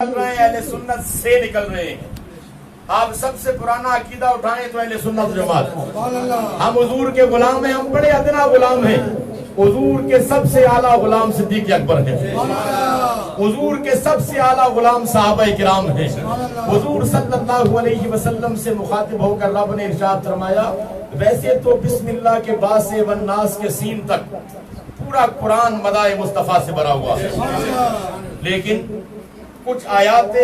اہل سنت سے نکل رہے ہیں. آپ سب سے پرانا عقیدہ اٹھائیں تو اہل سنت جماعت. ہم حضور کے غلام ہیں, ہم بڑے ادنا غلام ہیں. حضور کے سب سے اعلیٰ غلام صدیق اکبر ہیں. حضور کے سب سے اعلیٰ غلام صحابہ کرام ہیں. حضور صلی اللہ علیہ وسلم سے مخاطب ہو کر رب نے ارشاد فرمایا, ویسے تو بسم اللہ کے با سے والناس کے سین تک پورا قرآن مدائے مصطفیٰ سے بھرا ہوا ہے, لیکن کچھ آیات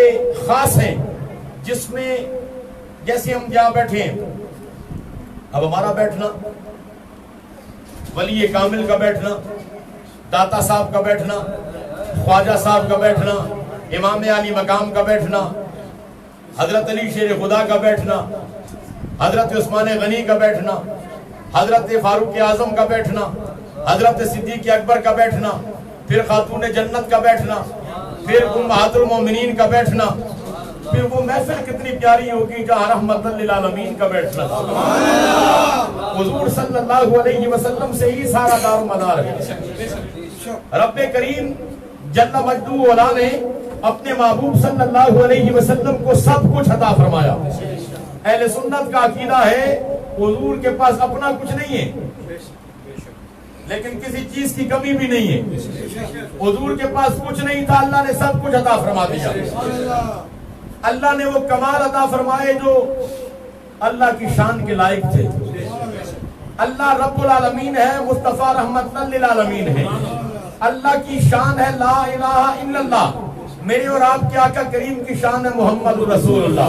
خاص ہیں جس میں جیسے ہم جہاں بیٹھے ہیں, اب ہمارا بیٹھنا, ولی کامل کا بیٹھنا, داتا صاحب کا بیٹھنا, خواجہ صاحب کا بیٹھنا, امام علی مقام کا بیٹھنا, حضرت علی شیر خدا کا بیٹھنا, حضرت عثمان غنی کا بیٹھنا, حضرت فاروق اعظم کا بیٹھنا, حضرت صدیق اکبر کا بیٹھنا, پھر خاتون جنت کا بیٹھنا, پھر امہات المومنین کا بیٹھنا, پھر وہ محفل کتنی پیاری ہوگی جہاں رحمت للعالمین کا بیٹھنا. حضور صلی اللہ علیہ وسلم سے ہی سارا دار مدار ہے. رب کریم جل مجدہ علا نے اپنے محبوب صلی اللہ علیہ وسلم کو سب کچھ عطا فرمایا. اہل سنت کا عقیدہ ہے حضور کے پاس اپنا کچھ نہیں ہے, لیکن کسی چیز کی کمی بھی نہیں ہے. حضور کے پاس کچھ نہیں تھا, اللہ نے سب کچھ عطا فرما دیا. اللہ نے وہ کمال عطا فرمائے جو اللہ کی شان کے لائق تھے. اللہ رب العالمین ہے, مصطفیٰ رحمت للعالمین ہے. اللہ کی شان ہے لا الہ الا اللہ. میرے اور آپ کے آقا کریم کی شان ہے محمد رسول اللہ.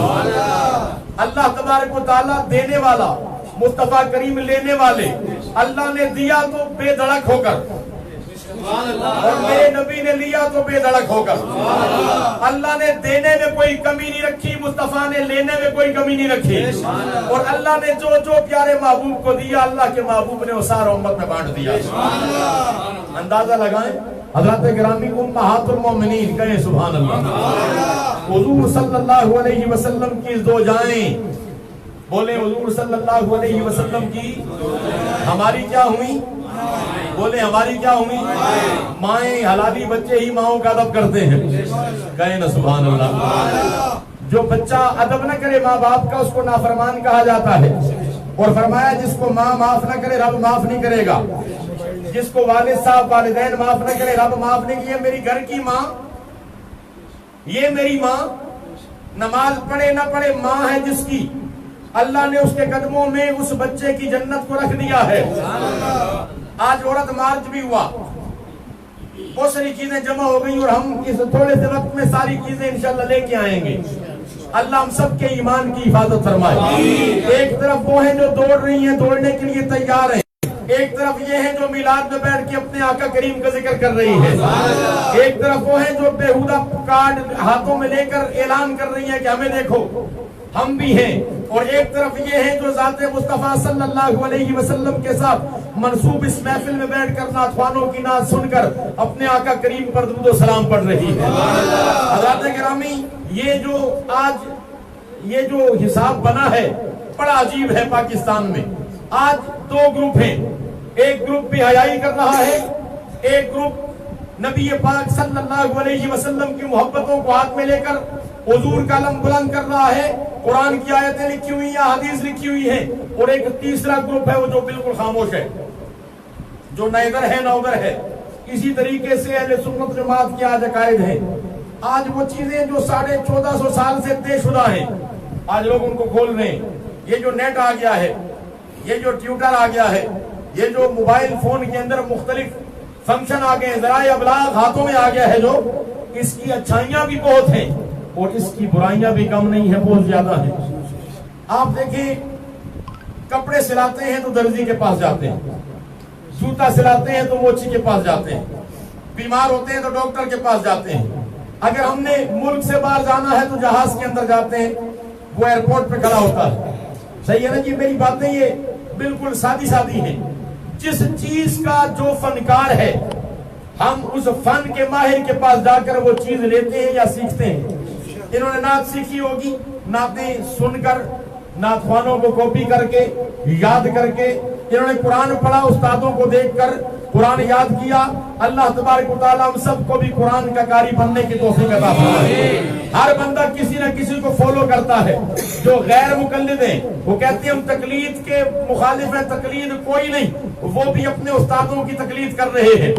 اللہ تبارک و تعالیٰ دینے والا, مصطفیٰ کریم لینے والے. اللہ نے دیا تو بے دھڑک ہو کر, اور میرے نبی نے لیا تو بے دھڑک ہو کر. اللہ نے دینے میں کوئی کمی نہیں رکھی, مصطفیٰ نے لینے میں کوئی کمی نہیں رکھی. اور اللہ نے جو جو پیارے محبوب کو دیا, اللہ کے محبوب نے وہ سارا امت میں بانٹ دیا. اندازہ لگائیں, حضرات گرامی امہات المومنین, کہیں سبحان اللہ. حضور صلی اللہ علیہ وسلم کی زوجائیں, بولے حضور صلی اللہ علیہ وسلم کی, ہماری کیا ہوئی, بولے ہماری کیا ہوئی, مائیں. حلالی بچے ہی ماؤں کا ادب کرتے ہیں, کہیں نا سبحان اللہ. جو بچہ ادب نہ کرے ماں باپ کا, اس کو نافرمان کہا جاتا ہے. اور فرمایا جس کو ماں معاف نہ کرے رب معاف نہیں کرے گا. جس کو والد صاحب والدین معاف نہ کرے رب معاف نہیں کیے. میری گھر کی ماں, یہ میری ماں, نماز پڑھے نہ پڑھے ماں ہے جس کی اللہ نے اس کے قدموں میں اس بچے کی جنت کو رکھ دیا ہے. آج عورت مارچ بھی ہوا, بہت ساری چیزیں جمع ہو گئی, اور ہم اس تھوڑے سے وقت میں ساری چیزیں انشاءاللہ لے کے آئیں گے. اللہ ہم سب کے ایمان کی حفاظت فرمائے. ایک طرف وہ ہیں جو دوڑ رہی ہیں, دوڑنے کے لیے تیار ہیں. ایک طرف یہ ہیں جو میلاد میں بیٹھ کے اپنے آقا کریم کا ذکر کر رہی ہے. ایک طرف وہ ہیں جو بےہودہ کارڈ ہاتھوں میں لے کر اعلان کر رہی ہیں کہ ہمیں دیکھو ہم بھی ہیں. اور ایک طرف یہ ہیں جو ذات مصطفیٰ صلی اللہ علیہ وسلم کے ساتھ منصوب اس محفل میں بیٹھ کر نعت خوانوں کی نعت سن کر اپنے آقا کریم پر درود و سلام پڑھ رہی ہے. حضرات گرامی, یہ جو آج یہ جو حساب بنا ہے بڑا عجیب ہے. پاکستان میں آج دو گروپ ہیں. ایک گروپ بھی حیائی کر رہا ہے, ایک گروپ نبی پاک صلی اللہ علیہ وسلم کی محبتوں کو ہاتھ میں لے کر حضور کا علم بلند کر رہا ہے. قرآن کی آیتیں لکھی ہوئی ہیں, حدیث لکھی ہوئی ہیں. اور ایک تیسرا گروپ ہے وہ جو بالکل خاموش ہے, جو نہ ادھر ہے نہ ادھر ہے. اسی طریقے سے اہل سنت جماعت کے آج عقائد ہیں. آج وہ چیزیں جو 1450 سال سے طے شدہ ہیں, آج لوگ ان کو کھول رہے ہیں. یہ جو نیٹ آ گیا ہے, یہ جو ٹویٹر آ گیا ہے, یہ جو موبائل فون کے اندر مختلف فنکشن آ گئے ہیں, ذرائع ابلاغ ہاتھوں میں آ گیا ہے, جو اس کی اچھائیاں بھی بہت ہیں اور اس کی برائیاں بھی کم نہیں ہیں, بہت زیادہ ہیں. آپ دیکھیں, کپڑے سلاتے ہیں تو درزی کے پاس جاتے ہیں, جوتا سلاتے ہیں تو موچی کے پاس جاتے ہیں, بیمار ہوتے ہیں تو ڈاکٹر کے پاس جاتے ہیں. اگر ہم نے ملک سے باہر جانا ہے تو جہاز کے اندر جاتے ہیں, وہ ایئرپورٹ پہ کھڑا ہوتا ہے. صحیح ہے نا جی, میری باتیں یہ بالکل سادی سادی ہیں. جس چیز کا جو فنکار ہے, ہم اس فن کے ماہر کے پاس جا کر وہ چیز لیتے ہیں یا سیکھتے ہیں. انہوں نے نعت سیکھی ہوگی, نعتیں سن کر, نعت خوانوں کو کاپی کر کے, یاد کر کے. انہوں نے قرآن پڑھا استادوں کو دیکھ کر, قرآن یاد کیا، اللہ تبارک و تعالیٰ ہم سب کو بھی قرآن کا قاری بننے کی توفیق عطا فرمائے۔ ہر بندہ کسی نہ کسی کو فالو کرتا ہے، جو غیر مقلد ہیں وہ کہتے ہیں ہم تقلید کے مخالف ہیں، تقلید کوئی نہیں، وہ بھی اپنے استادوں کی تقلید کر رہے ہیں،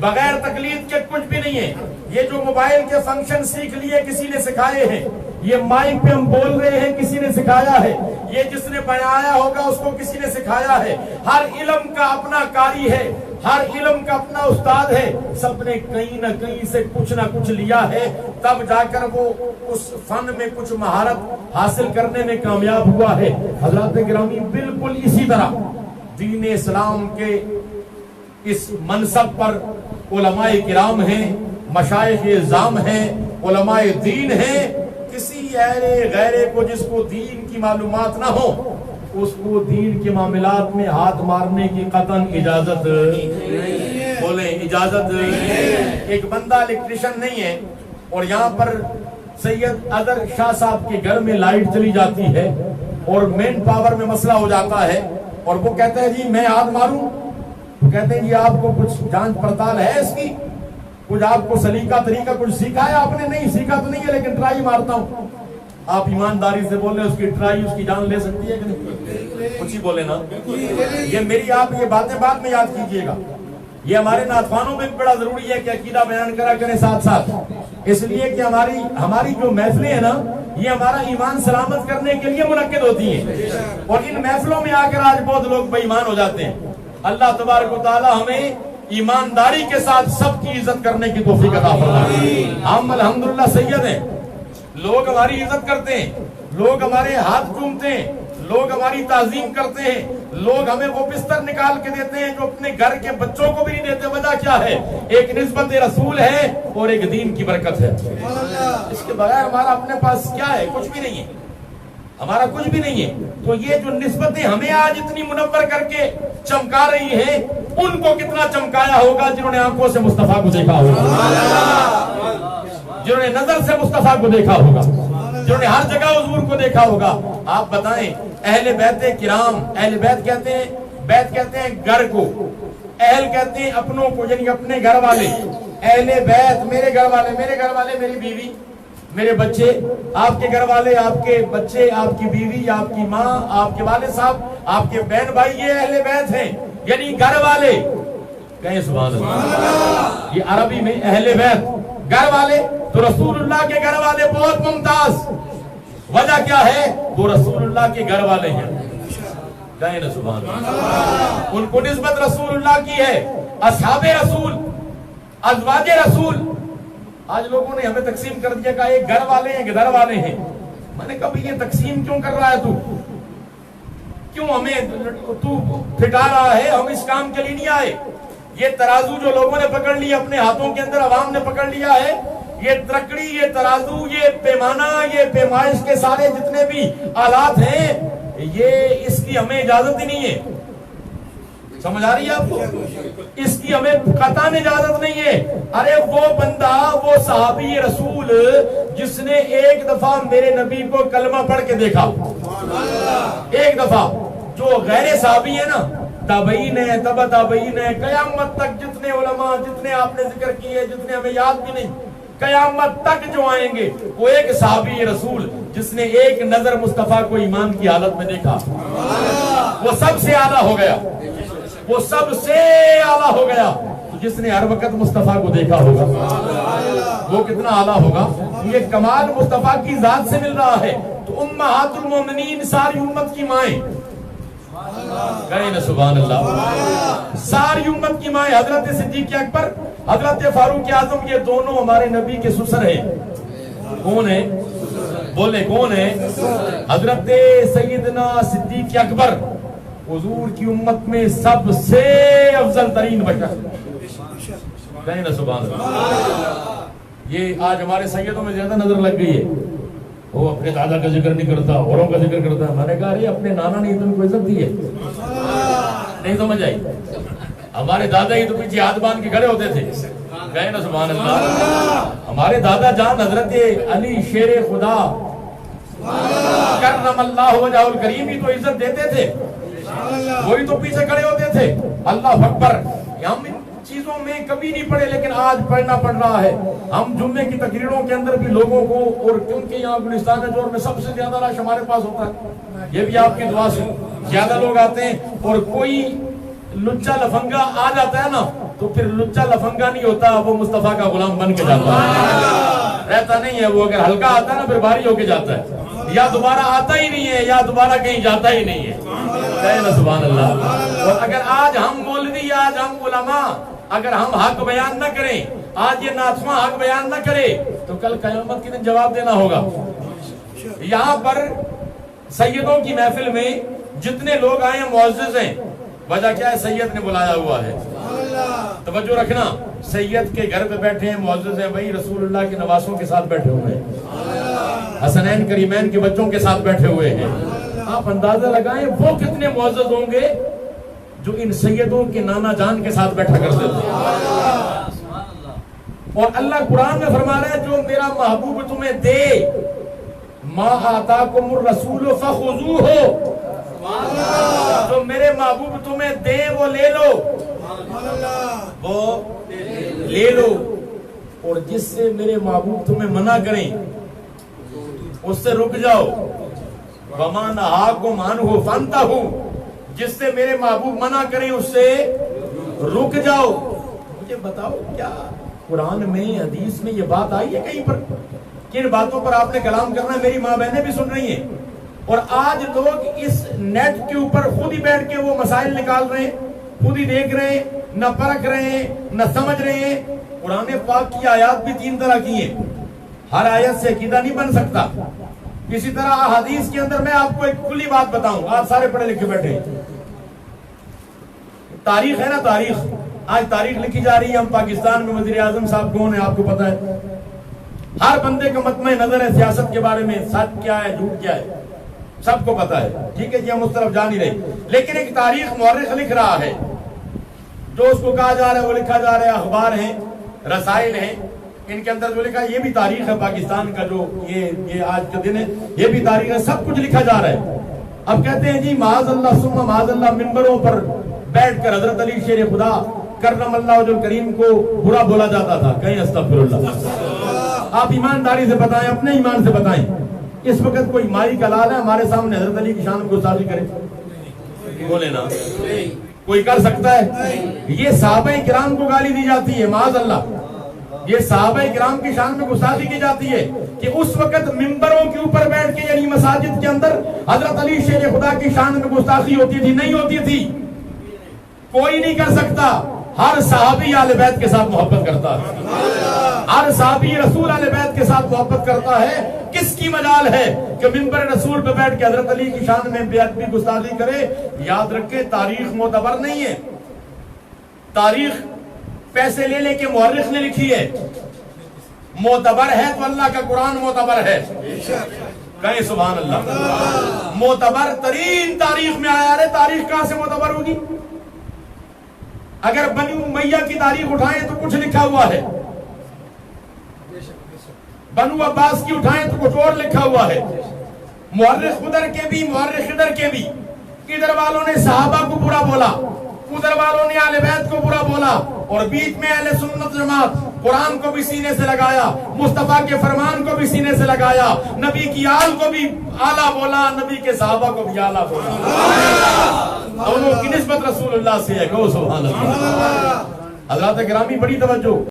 بغیر تقلید کے کچھ بھی نہیں ہے۔ یہ جو موبائل کے فنکشن سیکھ لیے کسی نے سکھائے ہیں، یہ مائک پہ ہم بول رہے ہیں کسی نے سکھایا ہے، یہ جس نے بنایا ہوگا اس کو کسی نے سکھایا ہے۔ ہر علم کا اپنا قاری ہے، ہر علم کا اپنا استاد ہے، سب نے کہیں نہ کہیں سے کچھ نہ کچھ لیا ہے، تب جا کر وہ اس فن میں کچھ مہارت حاصل کرنے میں کامیاب ہوا ہے۔ حضرات گرامی بالکل اسی طرح دین اسلام کے اس منصب پر علماء کرام ہیں، مشائخ اعظام ہیں، علماء دین ہیں۔ کسی غیرے کو جس کو دین کی معلومات نہ ہو اس کو دین کے معاملات میں ہاتھ مارنے کی قطعاً اجازت بولیں اجازت۔ ایک بندہ الیکٹریشن نہیں ہے اور یہاں پر سید اظہر شاہ صاحب کے گھر میں لائٹ چلی جاتی ہے اور مین پاور میں مسئلہ ہو جاتا ہے اور وہ کہتا ہے جی میں ہاتھ ماروں، وہ کہتے ہیں جی آپ کو کچھ جانچ پڑتال ہے اس کی، کچھ آپ کو سلیقہ طریقہ کچھ سیکھا ہے آپ نے؟ نہیں سیکھا تو نہیں ہے لیکن ٹرائی مارتا ہوں۔ آپ ایمانداری سے بول رہے ہیں اس کی ٹرائی اس کی جان لے سکتی ہے کہ نہیں؟ کچھ ہی بولے نا۔ یہ میری آپ یہ باتیں بعد میں یاد کیجئے گا، یہ ہمارے نعتخوانوں میں بڑا ضروری ہے کہ عقیدہ بیان کرا کریں ساتھ ساتھ، اس لیے کہ ہماری جو محفلیں ہیں نا یہ ہمارا ایمان سلامت کرنے کے لیے منعقد ہوتی ہیں، اور ان محفلوں میں آ کر آج بہت لوگ بے ایمان ہو جاتے ہیں۔ اللہ تبارک و تعالی ہمیں ایمانداری کے ساتھ سب کی عزت کرنے کی توفیق عطا فرمائے۔ ہم الحمدللہ سید ہیں، لوگ ہماری عزت کرتے ہیں، لوگ ہمارے ہاتھ چومتے ہیں، لوگ ہماری تعظیم کرتے ہیں، لوگ ہمیں وہ بستر نکال کے دیتے ہیں جو اپنے گھر کے بچوں کو بھی نہیں دیتے۔ وجہ کیا ہے؟ ایک نسبت رسول ہے اور ایک دین کی برکت ہے۔ اس کے بغیر ہمارا اپنے پاس کیا ہے؟ کچھ بھی نہیں ہے، ہمارا کچھ بھی نہیں ہے۔ تو یہ جو نسبتیں ہمیں آج اتنی منور کر کے چمکا رہی ہیں، ان کو کتنا چمکایا ہوگا جنہوں نے آنکھوں سے مصطفیٰ کو دیکھا ہوگا، جنہوں نے نظر سے مصطفیٰ کو دیکھا ہوگا، جنہوں نے ہر جگہ حضور کو دیکھا ہوگا۔ آپ بتائیں اہل بیت کرام، اہل بیت کہتے ہیں، بیت کہتے ہیں گھر کو، اہل کہتے ہیں اپنوں کو یعنی اپنے گھر والے، اہل بیت میرے گھر والے، میرے گھر والے میری بیوی میرے بچے، آپ کے گھر والے آپ کے بچے، آپ کی بیوی، آپ کی ماں، آپ کے والد صاحب، آپ کے بہن بھائی، یہ اہل بیت ہیں یعنی گھر والے۔ کہیں سبحان اللہ۔ یہ عربی میں اہل بیت گھر والے، تو رسول اللہ کے گھر والے بہت ممتاز۔ وجہ کیا ہے؟ وہ رسول اللہ کے گھر والے ہیں۔ کہیں نا سبحان اللہ۔ ان کو نسبت رسول اللہ کی ہے، اصحاب رسول، ازواج رسول۔ آج لوگوں نے ہمیں تقسیم کر دیا کہ ایک گھر والے ہیں، گھر والے ہیں۔ میں نے کہا بھئی یہ تقسیم کیوں کر رہا ہے تو؟ کیوں ہمیں تو پھٹا رہا ہے؟ ہم اس کام کے لیے نہیں آئے۔ یہ ترازو جو لوگوں نے پکڑ لیا اپنے ہاتھوں کے اندر، عوام نے پکڑ لیا ہے، یہ ترکڑی، یہ ترازو، یہ پیمانہ، یہ پیمائش کے سارے جتنے بھی آلات ہیں، یہ اس کی ہمیں اجازت ہی نہیں ہے۔ سمجھ آ رہی ہے آپ کو؟ اس کی ہمیں قطعاً اجازت نہیں ہے۔ ارے وہ بندہ، وہ صحابی رسول جس نے ایک دفعہ میرے نبی کو کلمہ پڑھ کے دیکھا، ایک دفعہ، جو غیر صحابی ہے نا، تابعین ہے، تبع تابعین ہے، قیامت تک جتنے علماء، جتنے آپ نے ذکر کیے، جتنے ہمیں یاد بھی نہیں، قیامت تک جو آئیں گے، وہ ایک صحابی رسول جس نے ایک نظر مصطفیٰ کو ایمان کی حالت میں دیکھا، وہ سب سے اعلیٰ ہو گیا، وہ سب سے اعلیٰ ہو گیا۔ جس نے ہر وقت مصطفیٰ کو دیکھا ہوگا وہ کتنا اعلیٰ ہوگا۔ یہ کمال مصطفیٰ کی ذات سے مل رہا ہے۔ تو امہات المومنین ساری امت کی مائیں، کہیں نا سبحان اللہ، ساری امت کی مائیں، حضرت صدیق اکبر، حضرت فاروق اعظم، یہ دونوں ہمارے نبی کے سسر ہیں۔ کون ہیں؟ بولے کون ہیں؟ حضرت سیدنا صدیق اکبر حضور کی امت میں سب سے افضل ترین بشر، کہیں نا سبحان اللہ۔ یہ آج ہمارے سیدوں میں زیادہ نظر لگ گئی ہے، وہ اپنے دادا کا ذکر نہیں کرتا، اوروں کا ذکر کرتا ہے۔ میں نے کہا ارے اپنے نانا نے تم کو عزت دی ہے؟ نہیں سمجھ آئی؟ ہمارے دادا ہی تو پیچھے ہاتھ باندھ کے کھڑے ہوتے تھے، کہیں نا سبحان اللہ۔ ہمارے دادا جان حضرت علی شیر خدا کرم اللہ وجہ الکریم ہی تو عزت دیتے تھے۔ وہی تو پیچھے کھڑے ہوتے تھے. اللہ اکبر. ہم ان چیزوں میں کبھی نہیں پڑھے لیکن آج پڑھنا پڑ رہا ہے. ہم جمعے کی تقریروں کے اندر بھی لوگوں کو, اور کیونکہ یہاں گلستان جوڑ میں سب سے زیادہ رش ہمارے پاس ہوتا ہے, یہ بھی آپ کی دعا سے زیادہ لوگ آتے ہیں. اور کوئی لچا لفنگا آ جاتا ہے نا تو پھر لچا لفنگا نہیں ہوتا, وہ مصطفیٰ کا غلام بن کے جاتا ہے, رہتا نہیں ہے. وہ اگر ہلکا آتا ہے نا پھر بھاری ہو کے جاتا ہے, یا دوبارہ آتا ہی نہیں ہے یا دوبارہ کہیں جاتا ہی نہیں ہے. کہنا سبحان اللہ. اور اگر آج ہم مولوی, آج ہم علماء اگر ہم حق بیان نہ کریں, آج یہ ناطخواں حق بیان نہ کرے تو کل قیامت کے دن جواب دینا ہوگا. یہاں پر سیدوں کی محفل میں جتنے لوگ آئے ہیں معزز ہیں. وجہ کیا ہے؟ سید نے بلایا ہوا ہے. توجہ رکھنا, سید کے گھر پہ بیٹھے ہیں, معزز ہیں بھائی, رسول اللہ کے نواسوں کے ساتھ بیٹھے ہوئے ہیں, حسنین کریمین کے بچوں کے ساتھ بیٹھے ہوئے ہیں. آپ اندازہ لگائیں وہ کتنے معزز ہوں گے جو ان سیدوں کے نانا جان کے ساتھ بیٹھا کرتے تھے. اور اللہ قرآن میں فرما رہا ہے جو میرا محبوب تمہیں دے, ما آتاکم الرسول فخذوہ, جو میرے محبوب تمہیں دے وہ لے لو, وہ لے لو. اور جس سے میرے محبوب تمہیں منع کریں اس سے رک جاؤ. وَمَا نَهَاكُمْ عَنْهُ فَانْتَهُوا, جس سے میرے محبوب منع کریں اس سے رک جاؤ. مجھے بتاؤ کیا قرآن میں حدیث میں یہ بات آئی ہے کہیں پر؟ کن باتوں پر آپ نے کلام کرنا ہے؟ میری ماں بہنیں بھی سن رہی ہیں. اور آج لوگ اس نیٹ کے اوپر خود ہی بیٹھ کے وہ مسائل نکال رہے ہیں, خود ہی دیکھ رہے ہیں, نہ پرکھ رہے ہیں نہ سمجھ رہے ہیں. قرآن پاک کی آیات بھی 3 طرح کی ہیں, ہر آیت سے عقیدہ نہیں بن سکتا. اسی طرح حدیث کے اندر میں آپ کو ایک کلی بات بتاؤں, آپ سارے پڑھے لکھے بیٹھے ہیں. تاریخ ہے نا, تاریخ, آج تاریخ لکھی جا رہی ہے. ہم پاکستان میں وزیر اعظم صاحب کون ہیں آپ کو پتا ہے, ہر بندے کا مطمع نظر ہے سیاست کے بارے میں, سچ کیا ہے جھوٹ کیا ہے سب کو پتا ہے. ٹھیک ہے جی, ہم اس طرف جا نہیں رہے, لیکن ایک تاریخ مورخ لکھ رہا ہے, جو اس کو کہا جا رہا ہے وہ لکھا جا رہا ہے. اخبار ہیں, رسائل ہیں, ان کے اندر جو لکھا ہے یہ بھی تاریخ ہے پاکستان کا, جو یہ آج کا دن ہے یہ بھی تاریخ ہے, سب کچھ لکھا جا رہا ہے. اب کہتے ہیں جی معاذ اللہ ثم معاذ اللہ, منبروں پر بیٹھ کر حضرت علی شیر خدا کرم اللہ وجہ کریم کو برا بولا جاتا تھا. کہیں استغفر اللہ. آپ ایمانداری سے بتائیں, اپنے ایمان سے بتائیں, اس وقت کوئی مائی کا لال ہے ہمارے سامنے حضرت علی کی شان کو گستاخی کرے؟ بولے نا, کوئی کر سکتا ہے؟ یہ صحابہ کرام کو گالی دی جاتی ہے, معاذ اللہ. یہ صحابہ کرام کی شان میں گستاخی کی جاتی ہے کہ اس وقت منبروں کے اوپر بیٹھ کے, یعنی مساجد کے اندر حضرت علی شیر خدا کی شان میں گستاخی ہوتی تھی؟ نہیں ہوتی تھی. کوئی نہیں کر سکتا. ہر صحابی اہل بیت کے ساتھ محبت کرتا ہے, ہر صحابی رسول اہل بیت کے ساتھ محبت کرتا ہے. کس کی مجال ہے کہ منبر رسول پہ بیٹھ کے حضرت علی کی شان میں بے ادبی گستاخی کرے؟ یاد رکھے تاریخ معتبر نہیں ہے. تاریخ پیسے لے لے کے مورخ نے لکھی ہے, معتبر ہے تو اللہ کا قرآن معتبر ہے. کہیں سبحان اللہ. معتبر ترین تاریخ میں آیا ہے. تاریخ کہاں سے معتبر ہوگی؟ اگر بنی امیہ کی تاریخ اٹھائیں تو کچھ لکھا ہوا ہے, بنو عباس کی اٹھائیں تو کچھ اور لکھا ہوا ہے. مورخ ادھر کے بھی مورخ ادھر کے بھی. ادھر والوں نے صحابہ کو برا بولا, ادھر والوں نے اہل بیت کو برا بولا, اور بیچ میں اہل سنت جماعت قرآن کو بھی سینے سے لگایا, مصطفیٰ کے فرمان کو بھی سینے سے لگایا, نبی کی آل کو بھی آلہ بولا, نبی کے صحابہ کو بھی آلہ بولا. دونوں کی نسبت رسول اللہ سے ہے. کہو سبحان اللہ. حضرات گرامی بڑی توجہ.